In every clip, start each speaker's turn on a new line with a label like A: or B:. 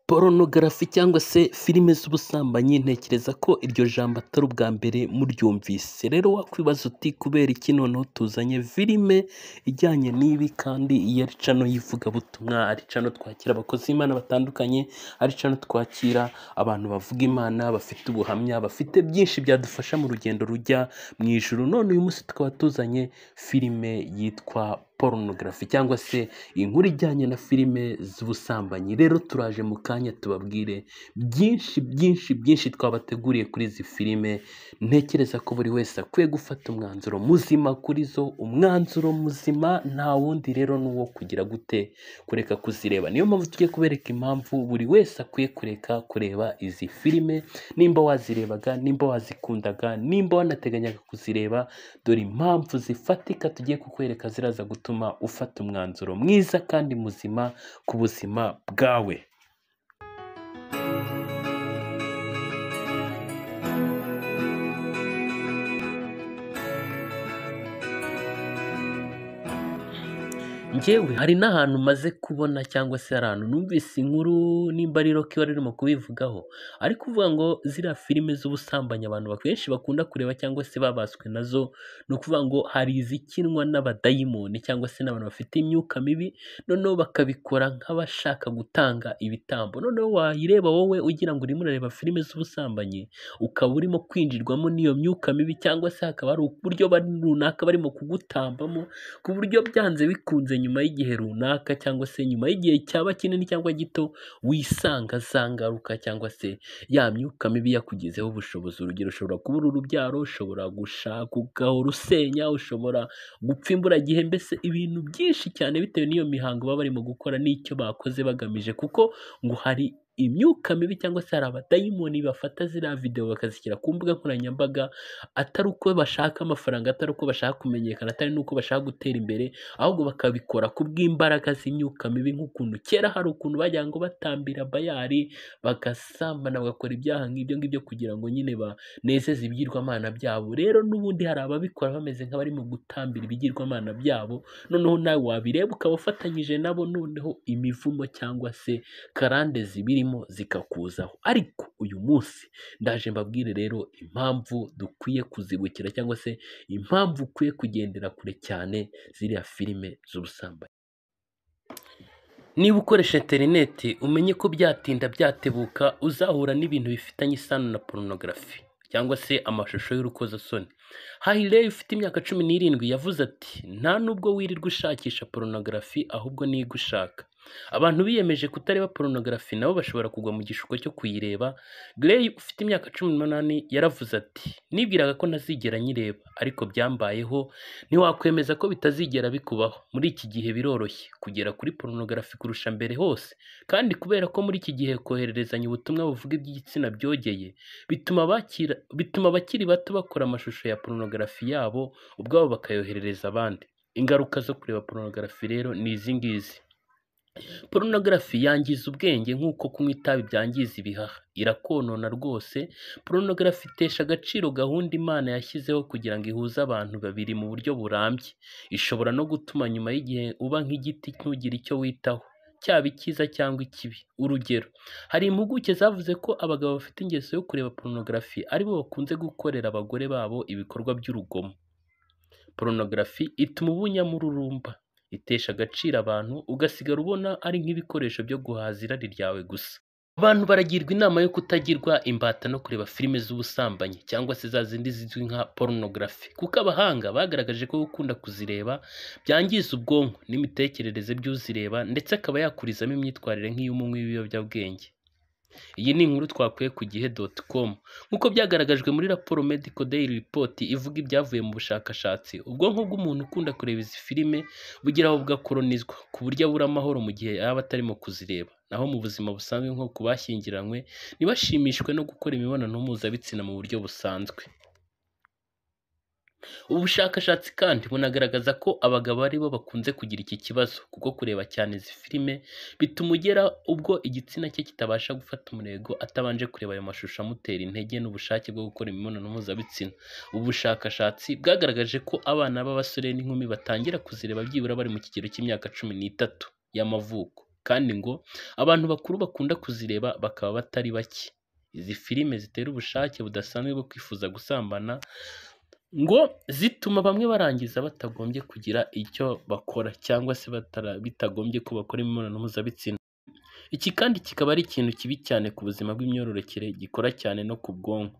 A: Porunogarafi cyangwa se filime z'ubusambanyi ntekereza ko iryo jambo atari ubwa mbere muryumvise, rero wakwibaza uti kubera iki noneho tuzanye filime ijyanye n'ibi kandi iyi ari cano y'ivugabutumwa, ari cano twakira abakozi b'Imana batandukanye, ari cano twakira abantu bavuga Imana bafite ubuhamya, bafite byinshi byadufasha mu rugendo rujya mu ijuru, none uyu munsi tukaba tuzanye filime yitwa porunogarafi cyangwa se inkuru ijyanye na filime z'ubusambanyi. Rero turaje mu kanya tubabwire byinshi byinshi byinshi twabateguriye kuri izi filime, ntekereza ko buri wese akwiye gufata umwanzuro muzima kuri zo, umwanzuro muzima nta wundi rero ni uwo kugira gute, kureka kuzireba. Niyo mpamvu tugiye kubereka impamvu buri wese akwiye kureka kureba izi filime, nimba wazirebaga, nimba wazikundaga, nimba wanateganyaga kuzireba, dore impamvu zifatika tugiye kukwereka ziraza gutuma ufata umwanzuro mwiza kandi muzima ku buzima bwawe. Njyewe hari n'ahantu maze kubona cyangwa se hari ahantu numvise inkuru, nimba ari Rocky wari urimo kubivugaho, ari kuvuga ngo ziriya filime z'ubusambanyi abantu benshi bakunda kureba cyangwa se babaswe nazo, ni ukuvuga ngo hari izikinwa n'abadayimoni cyangwa se n'abantu bafite imyuka mibi, noneho bakabikora nk'abashaka gutanga ibitambo. Noneho wayireba wowe ugira ngo urimo urareba filime z'ubusambanyi, ukaba urimo kwinjirwamo n'iyo myuka mibi, cyangwa se hakaba hari uburyo runaka barimo kugutambamo, ku buryo byanze bikunze nyuma y'igihe runaka cyangwa se nyuma y'igihe cyaba kinini cyangwa gito, wisanga za ngaruka cyangwa se ya myuka mibi yakugezeho ubushobozi. Urugero, ushobora kubura urubyaro, ushobora gushaka ugahora usenya, ushobora gupfa imburagihe, mbese ibintu byinshi cyane bitewe n'iyo mihango baba barimo gukora n'icyo bakoze bagamije, kuko ngo hari imyuka mibi cyangwa se hari abadayimoni bafata ziriya videwo bakazishyira ku mbuga nkoranyambaga, atari uko bashaka amafaranga, atari uko bashaka kumenyekana, atari n'uko bashaka gutera imbere, ahubwo bakabikora ku bw'imbaraga z'imyuka mibi. Nk'ukuntu kera hari ukuntu bajyaga ngo batambira Bayali, bagasambana, bagakora ibyaha nk'ibyo ngibyo kugira ngo nyine banezeze ibigirwamana byabo. Rero n'ubundi hari ababikora bameze nk'abarimo gutambira ibigirwamana byabo, noneho nawe wabireba ukaba ufatanyije nabo, noneho imivumo cyangwa se karande zibirimo zikakuzaho. Ariko uyu munsi ndaje mbabwire rero impamvu dukwiye kuzibukira cyangwa se impamvu ukwiye kugendera kure cyane ziriya filime z'ubusambanyi. Niba ukoresha interineti, umenye ko byatinda byatebuka uzahura n'ibintu bifitanye isano na porunogarafi cyangwa se amashusho y'urukozasoni. Hailey ufite imyaka 17 yavuze ati nta nubwo wirirwa ushakisha porunogarafi, ahubwo niyo ushaka. Abantu biyemeje kutareba porunogarafi nabo bashobora kugwa mu gishuko cyo kuyireba. Gray ufite imyaka 18 yaravuze ati nibwiraga ko ntazigera nyireba, ariko byambayeho. Ntiwakwemeza ko bitazigera bikubaho. Muri iki gihe biroroshye kugera kuri porunogarafi kurusha mbere hose, kandi kubera ko muri iki gihe kohererezanya ubutumwa buvuga iby'igitsina byogeye, bituma abakiri bato bakora amashusho ya porunogarafi yabo ubwabo bakayoherereza abandi. Ingaruka zo kureba porunogarafi rero ni izi ngizi. Porunogarafi yangiza ubwenge nk'uko kunywa itabi byangiza ibihaha, irakonona rwose. Porunogarafi itesha agaciro gahunda Imana yashyizeho kugira ngo ihuze abantu babiri mu buryo burambye. Ishobora no gutuma nyuma y'igihe uba nk'igiti ntugire icyo witaho, cyaba icyiza cyangwa ikibi. Urugero, hari impuguke zavuze ko abagabo bafite ingeso yo kureba porunogarafi aribo bakunze gukorera abagore babo ibikorwa by'urugomo. Porunogarafi ituma uba unyamururumba, itesha agaciro abantu, ugasigara ubona ari nk'ibikoresho byo guhaza irari ryawe gusa. Abantu baragirwa inama yo kutagirwa imbata no kureba filime z'ubusambanyi cyangwa se za zindi zizwi nka porunogarafi, kuko abahanga bagaragaje ko gukunda kuzireba byangiza ubwonko n'imitekerereze by'uzireba, ndetse akaba yakurizamo imyitwarire nk'iy'umunywi w'ibiyobyabwenge. Iyi ni inkuru twakuye ku gihe.com. Nk'uko byagaragajwe muri raporo Medical Daily Report ivuga ibyavuye mu bushakashatsi, ubwonko bw'umuntu ukunda kureba izi filime bugeraho bugakolonizwa ku buryo abura amahoro mu gihe yaba atarimo kuzireba. Naho mu buzima busanzwe nko ku bashyingiranywe, ntibashimishwe no gukora imibonano mpuzabitsina mu buryo busanzwe. Ubu bushakashatsi kandi bunagaragaza ko abagabo ari bo bakunze kugira iki kibazo, kuko kureba cyane izi filime bituma ugera ubwo igitsina cye kitabasha gufata umurego atabanje kureba ayo mashusho amutera intege n'ubushake bwo gukora imibonano mpuzabitsina. Ubu bushakashatsi bwagaragaje ko abana b'abasore n'inkumi batangira kuzireba byibura bari mu kigero cy'imyaka 13 y'amavuko. kandi ngo abantu bakuru bakunda kuzireba bakaba batari bake. Izi filime zitera ubushake budasanzwe bwo kwifuza gusambana ngo zituma bamwe barangiza batagombye kugira icyo bakora cyangwa se bitagombye ko bakora imibonano mpuzabitsina. Iki kandi kikaba ari ikintu kibi cyane ku buzima bw'imyororokere, gikora cyane no ku bwonko.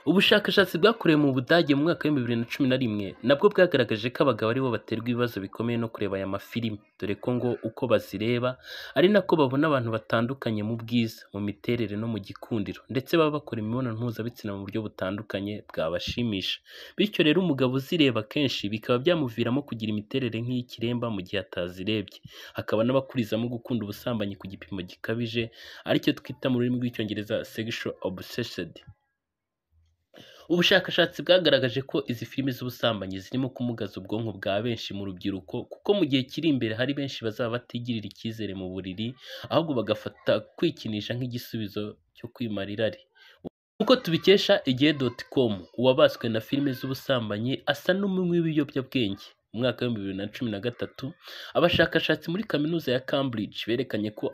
A: Ubushakashatsi bwakorewe mu Budage mu mwaka wa 2011 nabwo bwagaragaje ko abagabo aribo baterwa ibibazo bikomeye no kureba aya mafilime, dore ko ngo uko bazireba ari nako babona abantu batandukanye mu bwiza, mu miterere no mu gikundiro, ndetse baba bakora imibonano mpuzabitsina mu buryo butandukanye bwabashimisha. Bityo rero umugabo uzireba kenshi bikaba byamuviramo kugira imiterere nk'iy'ikiremba mu gihe atazirebye. Hakaba n'abakurizamo gukunda ubusambanyi ku gipimo gikabije, aricyo twita mu rurimi rw'icyongereza sexual obsessed. Ubushakashatsi bwagaragaje ko izi filime z'ubusambanyi zirimo kumugaza ubwonko bwa benshi mu rubyiruko, kuko mu gihe kiri imbere hari benshi bazaba batigirira icyizere mu buriri, ahubwo bagafata kwikinisha nk'igisubizo cyo kwimara irari. Nk'uko tubikesha igihe.com, uwabaswe na filime z'ubusambanyi asa n'umunywi w'ibiyobyabwenge. Mu mwaka wa 2013 abashakashatsi muri kaminuza ya Cambridge berekanye ko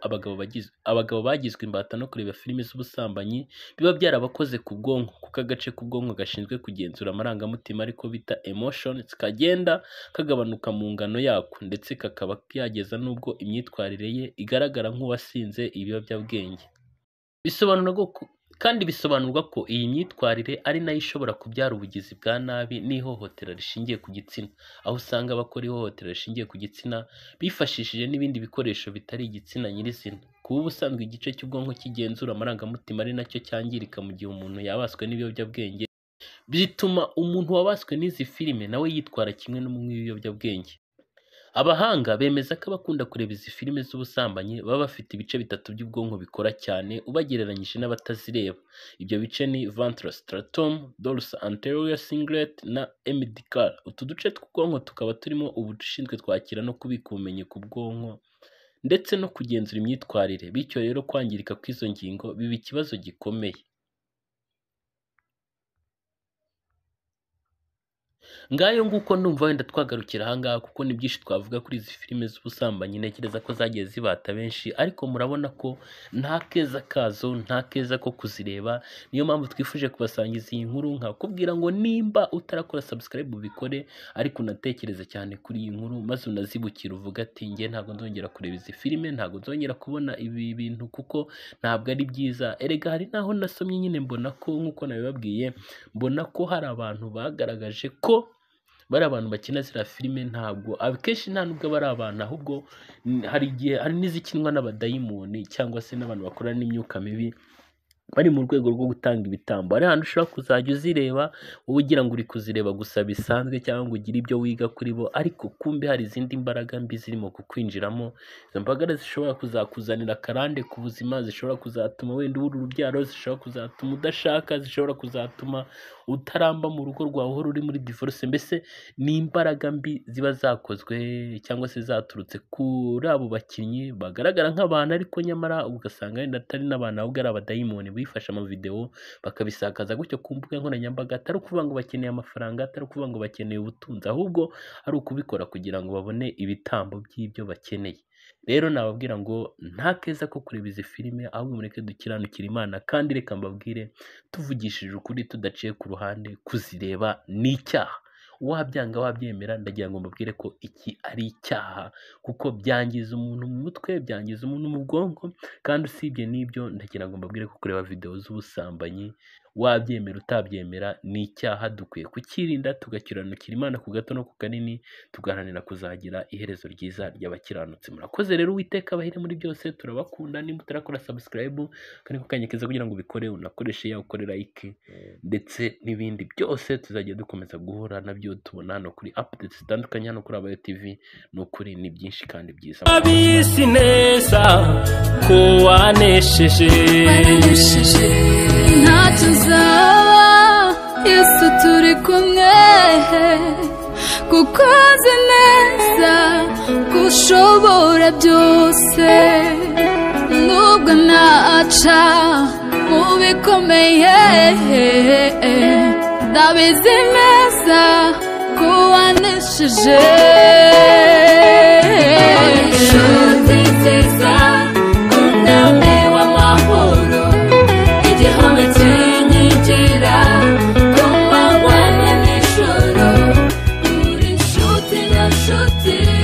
A: abagabo bagizwe imbata no kureba filime z'ubusambanyi biba byarabakoze ku bwonko, kuko agace k'ubwonko gashinzwe kugenzura amarangamutima ariko bita emotions kagenda kagabanuka mu ngano yako, ndetse kakaba yageza n'ubwo imyitwarire ye igaragara nk'uwasinze ibiyobyabwenge. Bisobanurwa ko iyi myitwarire ari nayo ishobora kubyara ubugizi bwa nabi n'ihohotera rishingiye ku gitsina, aho usanga abakora ihohotera rishingiye ku gitsina bifashishije n'ibindi bikoresho bitari igitsina nyirizina. Kuba ubusanzwe igice cy'ubwonko kigenzura amarangamutima ari nacyo cyangirika mu gihe umuntu yabaswe n'ibiyobyabwenge, bituma umuntu wabaswe n'izi filime nawe yitwara kimwe n'umunywi w'ibiyobyabwenge. Abahanga bemeza ko abakunda kureba izi filime z'ubusambanyi baba bafite ibice bitatu by'ubwonko bikora cyane ubagereranyije n'abatazireba. Ibyo bice ni ventral stratum, dorsal anterior cingulate na hemidical. Utu duce tw'ubwonko tukaba turimo ubushinzwe twakira no kubika ubumenyi ku bwonko ndetse no kugenzura imyitwarire. Bityo rero kwangirika kw'izo ngingo biba ikibazo gikomeye. Ngayo nguko ndumva wenda twagarukira ahangaha, kuko ni byinshi twavuga kuri izi filime z'ubusambanyi. Ntekereza ko zagiye zibata benshi, ariko murabona ko nta keza kazo, nta keza ko kuzireba. Niyo mpamvu twifuje kubasangiza iyi nkuru, nkakubwira ngo nimba utarakora subscribe ubikore, ariko unatekereza cyane kuri iyi nkuru maze unazibukira, uvuga ati njye ntabwo nzongera kureba izi filime, ntabwo nzongera kubona ibi bintu kuko ntabwo ari byiza. Erega hari naho nasomye nyine mbona ko nk'uko nabibabwiye, mbona ko hari abantu bagaragaje ko bari abantu bakina ziriya filime ntabwo akenshi nta nubwo bari abantu, ahubwo hari igihe hari n'izikinwa n'abadayimoni cyangwa se n'abantu bakorana n'imyuka mibi bari mu rwego rwo gutanga ibitambo. Hari ahantu ushobora kuzajya uzireba wowe ugira ngo uri kuzireba gusa bisanzwe cyangwa ngo ugire ibyo wiga kuri bo, ariko kumbe hari izindi mbaraga mbi zirimo kukwinjiramo. Izo mbaraga zishobora kuzakuzanira akarande ku buzima, zishobora kuzatuma wenda ubura urubyaro, zishobora kuzatuma udashaka, zishobora kuzatuma utaramba mu rugo rwawe uhora uri muri divorce. Mbese ni imbaraga mbi ziba zakozwe cyangwa se zaturutse kuri abo bakinnyi bagaragara nk'abantu, ariko nyamara ugasanga wenda atari n'abantu, ahubwo ari abadayimoni bifashe amavideo bakabisakaza gutyo ku mbuga nkoranyambaga. Atari ukuvuga ngo bakeneye amafaranga, atari ukuvuga ngo bakeneye ubutunzi, ahubwo ari ukubikora kugira ngo babone ibitambo by'ibyo bakeneye. Rero nababwira ngo nta keza ko kureba izi filime, ahubwo mureke dukiranukire Imana. Kandi reka mbabwire tuvugishije ukuri, tudaciye ku ruhande, kuzireba ni icyaha. Wabyanga wabyemera, ndagira ngo mbabwire ko iki ari icyaha, kuko byangiza umuntu mu mutwe, byangiza umuntu mu bwonko. Kandi usibye n'ibyo, ndagira ngo mbabwire ko kureba video z'ubusambanyi, wabyemera utabyemera, ni icyaha. Dukwiye kukirinda, tugakiranukira Imana ku gato no ku kanini, tugaharanira kuzagira iherezo ryiza ry'abakiranutsi. Murakoze rero, Uwiteka abahire muri byose, turabakunda. Nimba utarakora subscribe, kandi kukanyekeza kugira ngo ubikore, unakoreshe ya ukore like ndetse n'ibindi byose tuzajya dukomeza guhura nabyo tubona hano kuri updates zitandukanye hano kuri Abayo TV. Ni ukuri ni byinshi kandi byiza.
B: Abizi neza ko wanesheje, ntacyo uzaba Yesu turi kumwe, kuko azi neza ko ushobora byose. Nubwo naca mu bikomeye, ndabizi neza ko wanesheje. Inshuti nziza inshuti